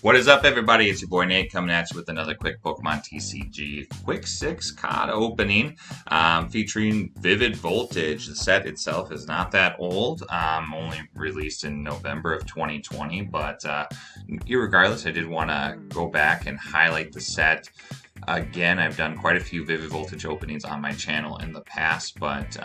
What is up, everybody? It's your boy Nate coming at you with another quick Pokemon TCG Quick 6 card opening featuring Vivid Voltage. The set itself is not that old, only released in November of 2020, but irregardless, I did want to go back and highlight the set. Again, I've done quite a few Vivid Voltage openings on my channel in the past, but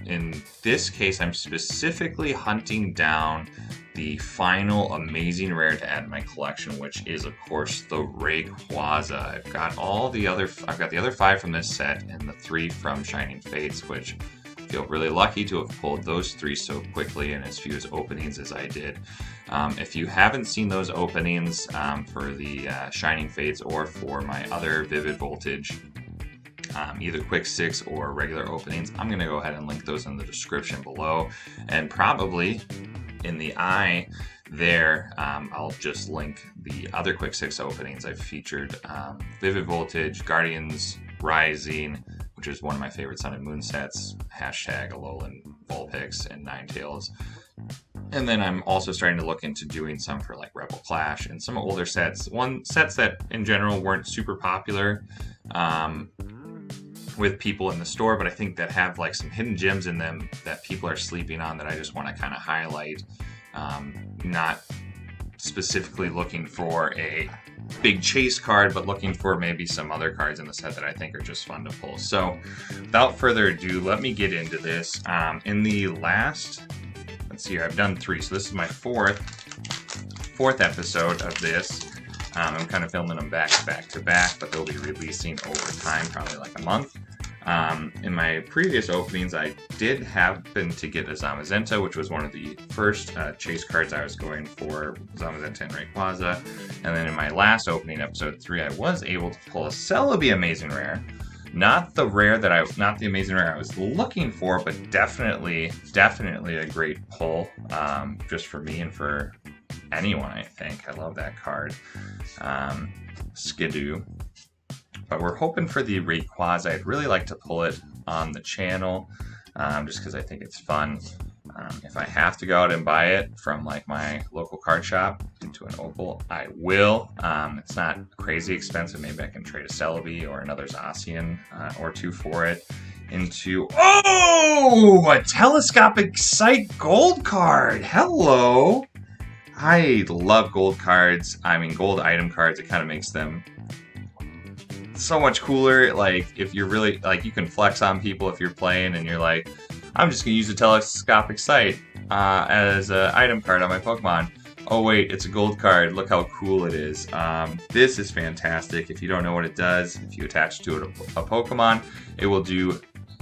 in this case, I'm specifically hunting down the final amazing rare to add to my collection, which is, of course, the Rayquaza. I've got the other 5 from this set and the 3 from Shining Fates, which I feel really lucky to have pulled those 3 so quickly in as few as openings as I did. If you haven't seen those openings for the Shining Fates or for my other Vivid Voltage, either Quick 6 or regular openings, I'm going to go ahead and link those in the description below, and probably in the eye there, I'll just link the other Quick 6 openings I've featured. Vivid Voltage, Guardians Rising, which is one of my favorite Sun and Moon sets, hashtag Alolan Vulpix and Ninetales. And then I'm also starting to look into doing some for like Rebel Clash and some older sets. Sets that in general weren't super popular with people in the store, but I think that have like some hidden gems in them that people are sleeping on that I just want to kind of highlight. Not specifically looking for a big chase card, but looking for maybe some other cards in the set that I think are just fun to pull. So without further ado, let me get into this. In the last, let's see here, I've done 3, so this is my fourth episode of this. I'm kind of filming them back to back, but they'll be releasing over time, probably like a month. In my previous openings, I did happen to get a Zamazenta, which was one of the first chase cards I was going for, Zamazenta and Rayquaza. And then in my last opening, episode 3, I was able to pull a Celebi Amazing Rare. Not the Amazing Rare I was looking for, but definitely a great pull, just for me and for anyone, I think. I love that card. Skidoo. But we're hoping for the Rayquaza. I'd really like to pull it on the channel, just because I think it's fun. If I have to go out and buy it from like my local card shop into an Opal, I will. It's not crazy expensive. Maybe I can trade a Celebi or another Zacian or 2 for it. A Telescopic Sight Gold card. Hello. I love gold cards. I mean, gold item cards. It kind of makes them so much cooler. Like, if you're really, like, you can flex on people if you're playing and you're like, I'm just going to use a Telescopic Sight as an item card on my Pokemon. Oh, wait, it's a gold card. Look how cool it is. This is fantastic. If you don't know what it does, if you attach to it a Pokemon,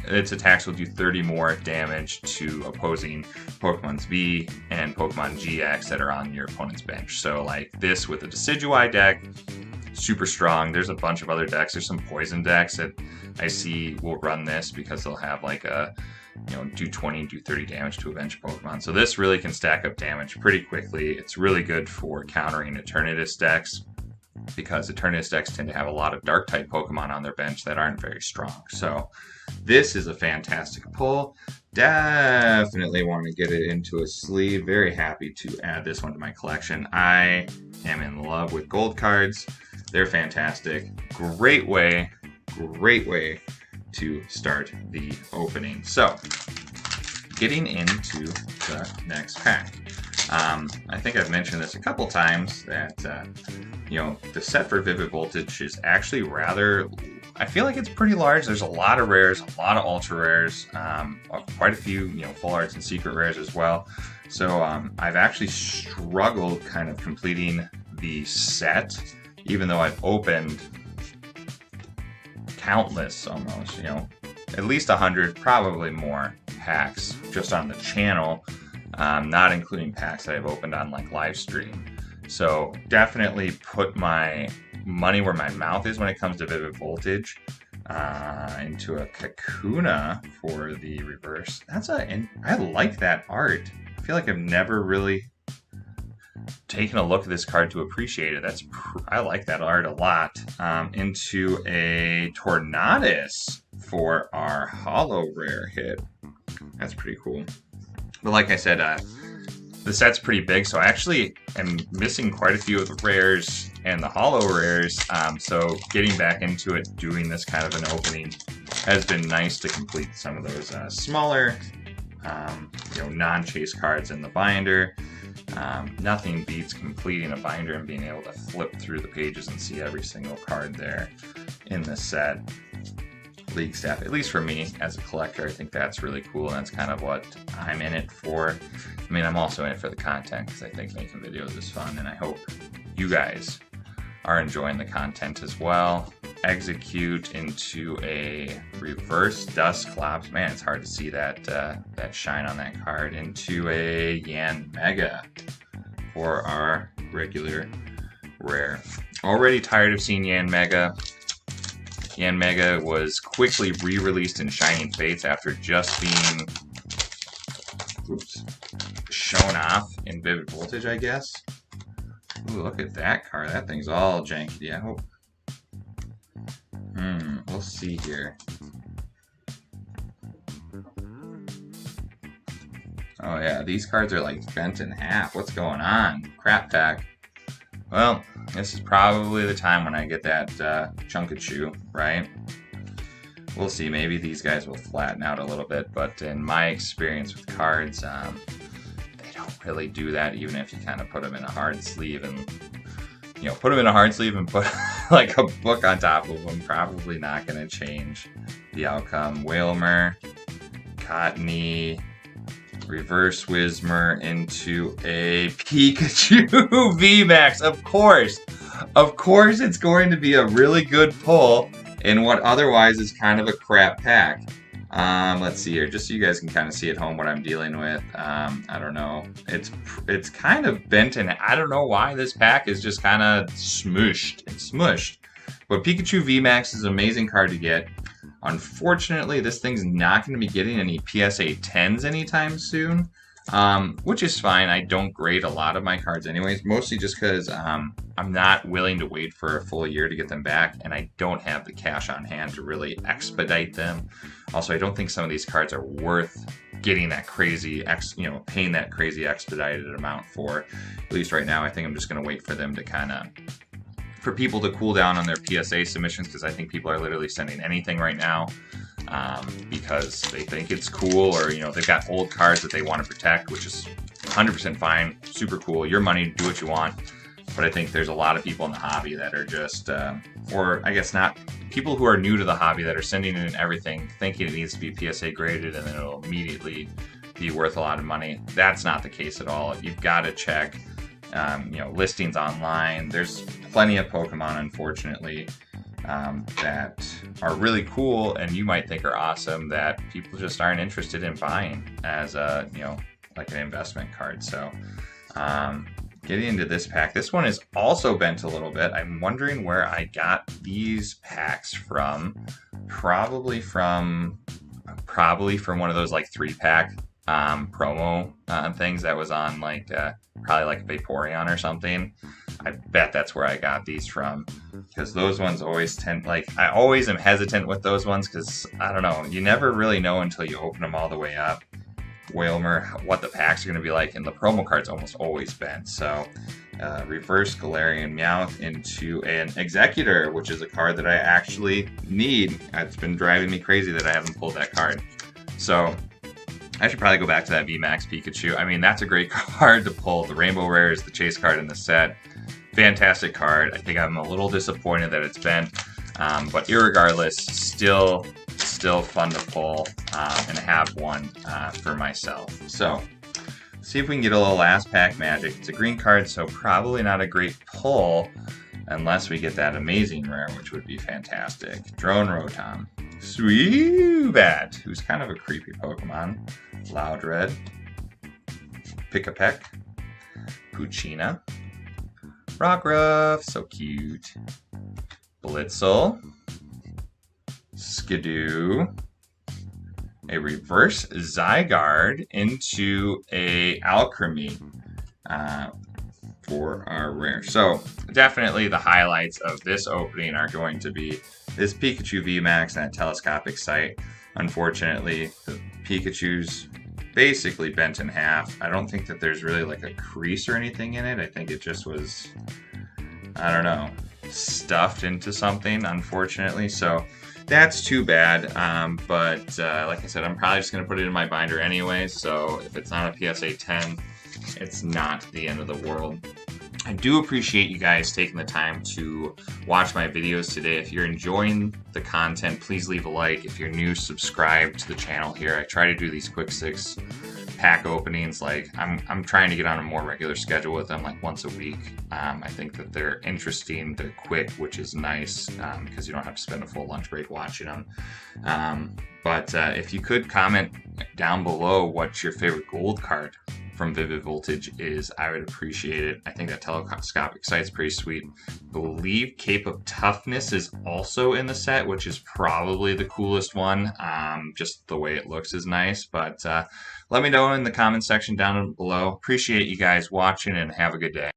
its attacks will do 30 more damage to opposing Pokemon's V and Pokemon GX that are on your opponent's bench. So, like, this with a Decidueye deck, super strong. There's a bunch of other decks. There's some poison decks that I see will run this because they'll have like do 20, do 30 damage to a bench Pokemon. So this really can stack up damage pretty quickly. It's really good for countering Eternatus decks, because Eternatus decks tend to have a lot of dark type Pokemon on their bench that aren't very strong. So this is a fantastic pull. Definitely want to get it into a sleeve. Very happy to add this one to my collection. I am in love with gold cards. They're fantastic. Great way to start the opening. So, getting into the next pack. I think I've mentioned this a couple times that, the set for Vivid Voltage is actually I feel like it's pretty large. There's a lot of rares, a lot of ultra rares, quite a few, full arts and secret rares as well. So, I've actually struggled kind of completing the set, even though I've opened countless, almost, at least 100, probably more packs just on the channel, not including packs that I've opened on like live stream. So definitely put my money where my mouth is when it comes to Vivid Voltage. Into a Kakuna for the reverse. And I like that art. I feel like I've never really taken a look at this card to appreciate it. I like that art a lot. Into a Tornadus for our holo rare hit. That's pretty cool. But like I said, the set's pretty big, so I actually am missing quite a few of the rares and the holo rares. So getting back into it, doing this kind of an opening, has been nice to complete some of those smaller, non-chase cards in the binder. Nothing beats completing a binder and being able to flip through the pages and see every single card there in the set. League staff, at least for me as a collector, I think that's really cool, and that's kind of what I'm in it for. I mean, I'm also in it for the content because I think making videos is fun, and I hope you guys are enjoying the content as well. Execute into a reverse Dusclops. Man, it's hard to see that that shine on that card. Into a Yan Mega for our regular rare. Already tired of seeing Yan Mega. Yan Mega was quickly re-released in Shining Fates after just being shown off in Vivid Voltage, I guess. Ooh, look at that card. That thing's all janky. I hope. We'll see here. Oh yeah, these cards are like bent in half. What's going on? Crap pack. Well, this is probably the time when I get that Chunkychu, right? We'll see. Maybe these guys will flatten out a little bit, but in my experience with cards, they don't really do that, even if you kind of put them in a hard sleeve and, put them in a hard sleeve and put like a book on top of them. Probably not going to change the outcome. Whalmer, Cottony, Reverse Whismer into a Pikachu VMAX. Of course it's going to be a really good pull in what otherwise is kind of a crap pack. Let's see here, just so you guys can kind of see at home what I'm dealing with. I don't know, it's kind of bent, and I don't know why this pack is just kind of smushed. It's smushed. But Pikachu VMAX is an amazing card to get. Unfortunately, this thing's not going to be getting any PSA 10s anytime soon, which is fine. I don't grade a lot of my cards anyways, mostly just because I'm not willing to wait for a full year to get them back, and I don't have the cash on hand to really expedite them. Also, I don't think some of these cards are worth getting that crazy, paying that crazy expedited amount for. At least right now, I think I'm just going to wait for them to for people to cool down on their PSA submissions, because I think people are literally sending anything right now because they think it's cool, or they've got old cards that they want to protect, which is 100% fine, super cool, your money, do what you want. But I think there's a lot of people in the hobby that are just, or I guess not, people who are new to the hobby that are sending in everything thinking it needs to be PSA graded and then it'll immediately be worth a lot of money. That's not the case at all. You've got to check listings online. There's plenty of Pokemon, unfortunately, that are really cool and you might think are awesome that people just aren't interested in buying as a, like an investment card. So, getting into this pack, this one is also bent a little bit. I'm wondering where I got these packs from. Probably from one of those like 3-pack promo things that was on like probably like Vaporeon or something. I bet that's where I got these from, because those ones always I always am hesitant with those ones because I don't know, you never really know until you open them all the way up. Whalmer, what the packs are going to be like, and the promo card's almost always bent. So reverse Galarian Meowth into an Executor, which is a card that I actually need. It's been driving me crazy that I haven't pulled that card. So I should probably go back to that VMAX Pikachu. I mean, that's a great card to pull. The Rainbow Rare is the chase card in the set. Fantastic card. I think I'm a little disappointed that it's bent, but irregardless, still fun to pull and have one for myself. So let's see if we can get a little last pack magic. It's a green card, so probably not a great pull unless we get that amazing rare, which would be fantastic. Drone Rotom, Swoobat, who's kind of a creepy Pokemon, Loudred, Pick-a-Peck, Poochyena, Rockruff, so cute, Blitzel, Skidoo, a reverse Zygarde into a Alchemy for our rare. So definitely the highlights of this opening are going to be this Pikachu VMAX and that telescopic sight. Unfortunately, the Pikachus basically bent in half. I don't think that there's really like a crease or anything in it. I think it just was, I don't know, stuffed into something, unfortunately. So that's too bad. But like I said, I'm probably just going to put it in my binder anyway. So if it's not a PSA 10, it's not the end of the world. I do appreciate you guys taking the time to watch my videos today. If you're enjoying the content, please leave a like. If you're new, subscribe to the channel here. I try to do these quick 6 pack openings. Like I'm trying to get on a more regular schedule with them, like once a week. I think that they're interesting, they're quick, which is nice because you don't have to spend a full lunch break watching them. But if you could comment down below what's your favorite gold card from Vivid Voltage is, I would appreciate it. I think that telescopic sight's pretty sweet. I believe Cape of Toughness is also in the set, which is probably the coolest one. Just the way it looks is nice. But let me know in the comment section down below. Appreciate you guys watching and have a good day.